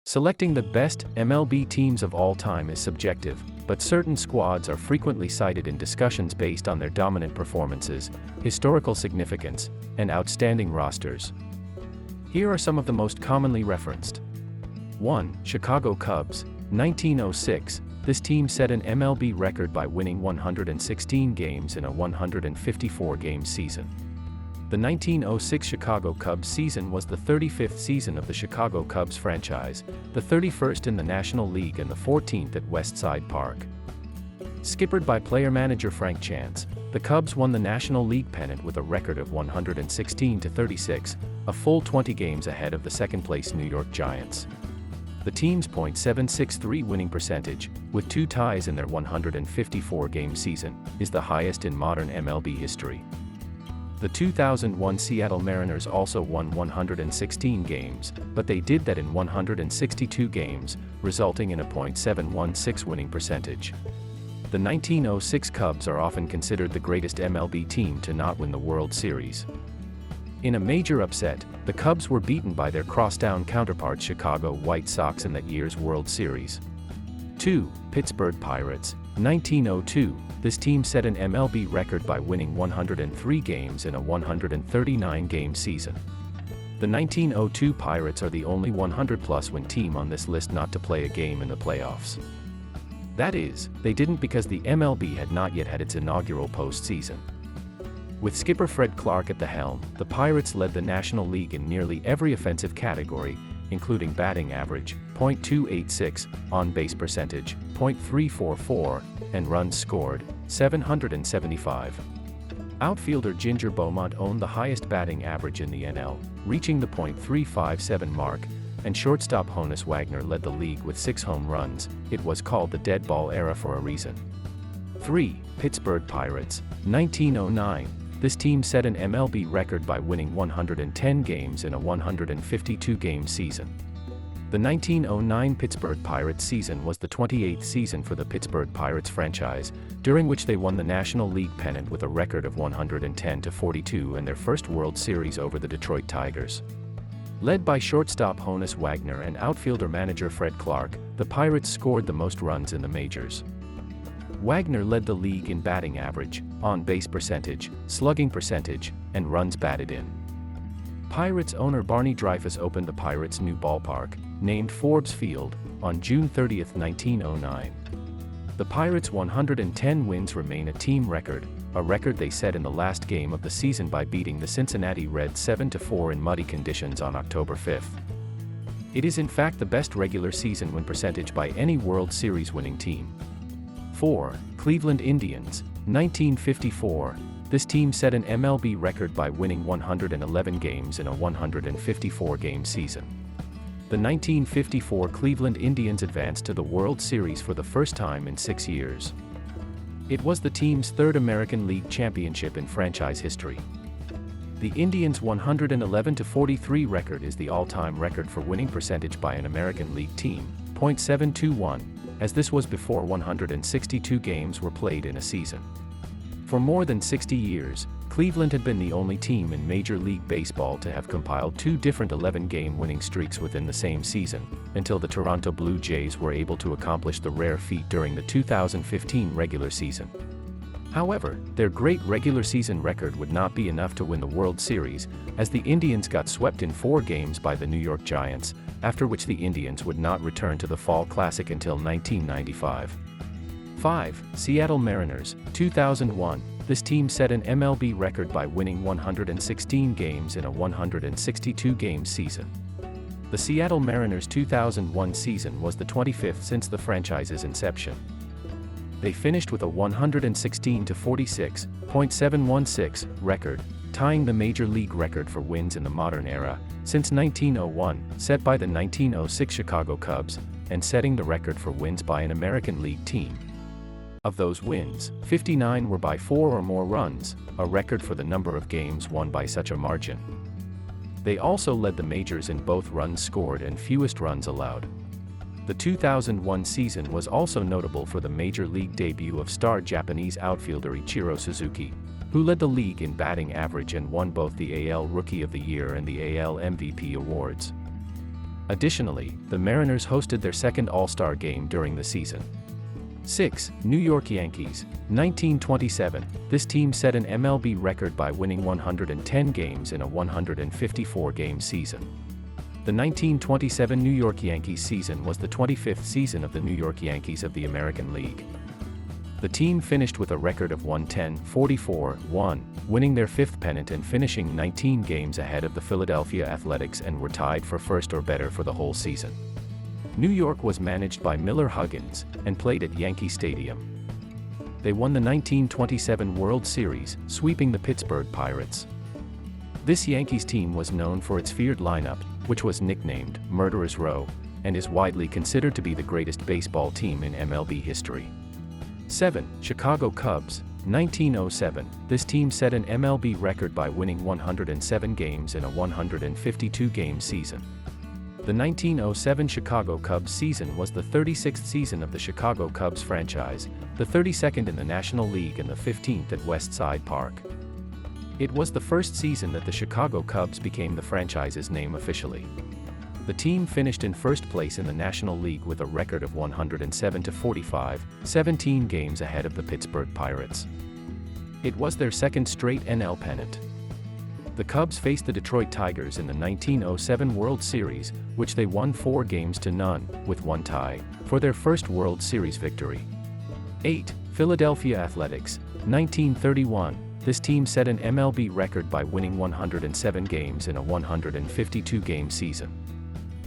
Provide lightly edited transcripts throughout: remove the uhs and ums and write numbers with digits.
Selecting the best MLB teams of all time is subjective, but certain squads are frequently cited in discussions based on their dominant performances, historical significance, and outstanding rosters. Here are some of the most commonly referenced. 1. Chicago Cubs, 1906. This team set an MLB record by winning 116 games in a 154-game season. The 1906 Chicago Cubs season was the 35th season of the Chicago Cubs franchise, the 31st in the National League and the 14th at West Side Park. Skippered by player-manager Frank Chance, the Cubs won the National League pennant with a record of 116-36, a full 20 games ahead of the second-place New York Giants. The team's .763 winning percentage, with 2 ties in their 154-game season, is the highest in modern MLB history. The 2001 Seattle Mariners also won 116 games, but they did that in 162 games, resulting in a .716 winning percentage. The 1906 Cubs are often considered the greatest MLB team to not win the World Series. In a major upset, the Cubs were beaten by their crosstown counterparts Chicago White Sox in that year's World Series. 2. Pittsburgh Pirates, 1902. This team set an MLB record by winning 103 games in a 139-game season. The 1902 Pirates are the only 100-plus win team on this list not to play a game in the playoffs. That is, they didn't because the MLB had not yet had its inaugural postseason. With skipper Fred Clark at the helm, the Pirates led the National League in nearly every offensive category, including batting average, .286, on-base percentage, .344, and runs scored, 775. Outfielder Ginger Beaumont owned the highest batting average in the NL, reaching the .357 mark, and shortstop Honus Wagner led the league with 6 home runs. It was called the dead ball era for a reason. 3. Pittsburgh Pirates, 1909. This team set an MLB record by winning 110 games in a 152-game season. The 1909 Pittsburgh Pirates season was the 28th season for the Pittsburgh Pirates franchise, during which they won the National League pennant with a record of 110-42 and their first World Series over the Detroit Tigers. Led by shortstop Honus Wagner and outfielder manager Fred Clark, the Pirates scored the most runs in the majors. Wagner led the league in batting average, on-base percentage, slugging percentage, and runs batted in. Pirates owner Barney Dreyfuss opened the Pirates' new ballpark, named Forbes Field, on June 30, 1909. The Pirates' 110 wins remain a team record, a record they set in the last game of the season by beating the Cincinnati Reds 7-4 in muddy conditions on October 5. It is in fact the best regular season win percentage by any World Series winning team. 4. Cleveland Indians, 1954. This team set an MLB record by winning 111 games in a 154-game season. The 1954 Cleveland Indians advanced to the World Series for the first time in 6 years. It was the team's third American League championship in franchise history. The Indians' 111-43 record is the all-time record for winning percentage by an American League team, .721, as this was before 162 games were played in a season. For more than 60 years, Cleveland had been the only team in Major League Baseball to have compiled 2 different 11-game winning streaks within the same season, until the Toronto Blue Jays were able to accomplish the rare feat during the 2015 regular season. However, their great regular season record would not be enough to win the World Series, as the Indians got swept in 4 games by the New York Giants, after which the Indians would not return to the Fall Classic until 1995. 5. Seattle Mariners, 2001. This team set an MLB record by winning 116 games in a 162-game season. The Seattle Mariners' 2001 season was the 25th since the franchise's inception. They finished with a 116-46, .716 record, tying the Major League record for wins in the modern era, since 1901, set by the 1906 Chicago Cubs, and setting the record for wins by an American League team. Of those wins, 59 were by 4 or more runs, a record for the number of games won by such a margin. They also led the majors in both runs scored and fewest runs allowed. The 2001 season was also notable for the Major League debut of star Japanese outfielder Ichiro Suzuki, who led the league in batting average and won both the AL Rookie of the Year and the AL MVP awards. Additionally, the Mariners hosted their second All-Star game during the season. 6. New York Yankees, 1927. This team set an MLB record by winning 110 games in a 154-game season. The 1927 New York Yankees season was the 25th season of the New York Yankees of the American League. The team finished with a record of 110-44-1, winning their fifth pennant and finishing 19 games ahead of the Philadelphia Athletics and were tied for first or better for the whole season. New York was managed by Miller Huggins and played at Yankee Stadium. They won the 1927 World Series, sweeping the Pittsburgh Pirates. This Yankees team was known for its feared lineup, which was nicknamed Murderers Row, and is widely considered to be the greatest baseball team in MLB history. 7. Chicago Cubs, 1907. This team set an MLB record by winning 107 games in a 152-game season. The 1907 Chicago Cubs season was the 36th season of the Chicago Cubs franchise, the 32nd in the National League and the 15th at West Side Park. It was the first season that the Chicago Cubs became the franchise's name officially. The team finished in first place in the National League with a record of 107-45, 17 games ahead of the Pittsburgh Pirates. It was their second straight NL pennant. The Cubs faced the Detroit Tigers in the 1907 World Series, which they won 4-0, with one tie, for their first World Series victory. 8. Philadelphia Athletics, 1931. This team set an MLB record by winning 107 games in a 152-game season.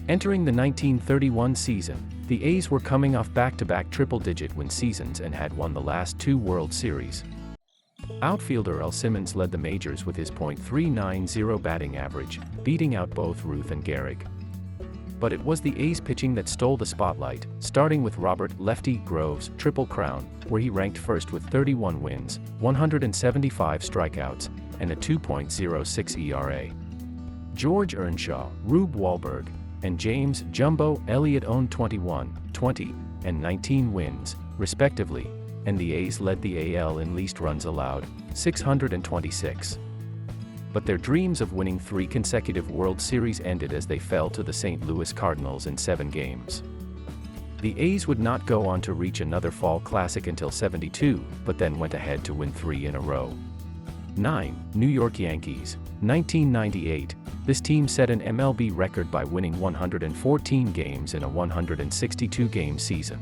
Entering the 1931 season, the A's were coming off back-to-back triple-digit win seasons and had won the last two World Series. Outfielder Al Simmons led the majors with his .390 batting average, beating out both Ruth and Gehrig. But it was the A's pitching that stole the spotlight, starting with Robert "Lefty" Groves' Triple Crown, where he ranked first with 31 wins, 175 strikeouts, and a 2.06 ERA. George Earnshaw, Rube Wahlberg, and James "Jumbo" Elliott owned 21, 20, and 19 wins, respectively, and the A's led the AL in least runs allowed, 626. But their dreams of winning 3 consecutive World Series ended as they fell to the St. Louis Cardinals in 7 games. The A's would not go on to reach another Fall Classic until '72, but then went ahead to win 3 in a row. 9. New York Yankees, 1998. This team set an MLB record by winning 114 games in a 162-game season.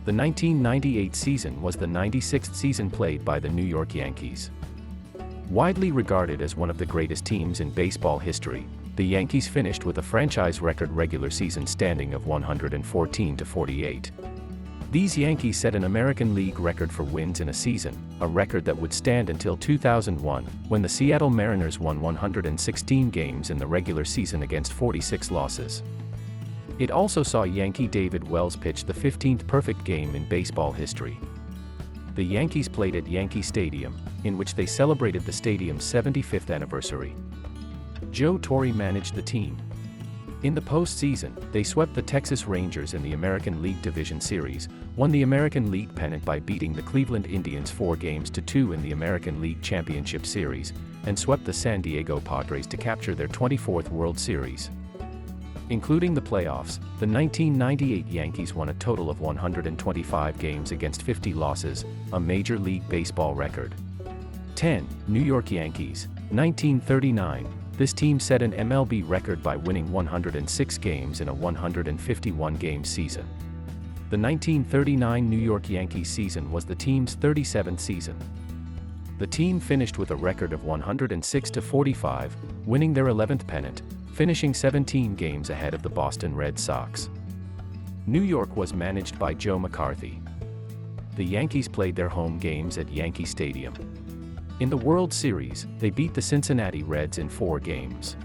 The 1998 season was the 96th season played by the New York Yankees. Widely regarded as one of the greatest teams in baseball history, the Yankees finished with a franchise record regular season standing of 114-48. These Yankees set an American League record for wins in a season, a record that would stand until 2001, when the Seattle Mariners won 116 games in the regular season against 46 losses. It also saw Yankee David Wells pitch the 15th perfect game in baseball history. The Yankees played at Yankee Stadium, in which they celebrated the stadium's 75th anniversary. Joe Torre managed the team. In the postseason, they swept the Texas Rangers in the American League Division Series, won the American League pennant by beating the Cleveland Indians 4-2 in the American League Championship Series, and swept the San Diego Padres to capture their 24th World Series. Including the playoffs, the 1998 Yankees won a total of 125 games against 50 losses, a Major League Baseball record. 10. New York Yankees, 1939. This team set an MLB record by winning 106 games in a 151-game season. The 1939 New York Yankees season was the team's 37th season. The team finished with a record of 106-45, winning their 11th pennant, finishing 17 games ahead of the Boston Red Sox. New York was managed by Joe McCarthy. The Yankees played their home games at Yankee Stadium. In the World Series, they beat the Cincinnati Reds in 4 games.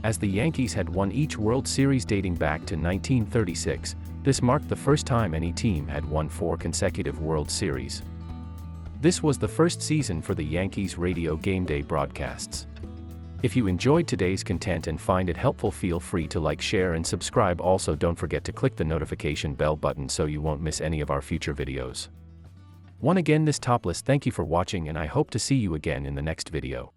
As the Yankees had won each World Series dating back to 1936, this marked the first time any team had won 4 consecutive World Series. This was the first season for the Yankees radio game day broadcasts. If you enjoyed today's content and find it helpful, feel free to like, share, and subscribe. Also, don't forget to click the notification bell button so you won't miss any of our future videos. Once again, this topless, thank you for watching, and I hope to see you again in the next video.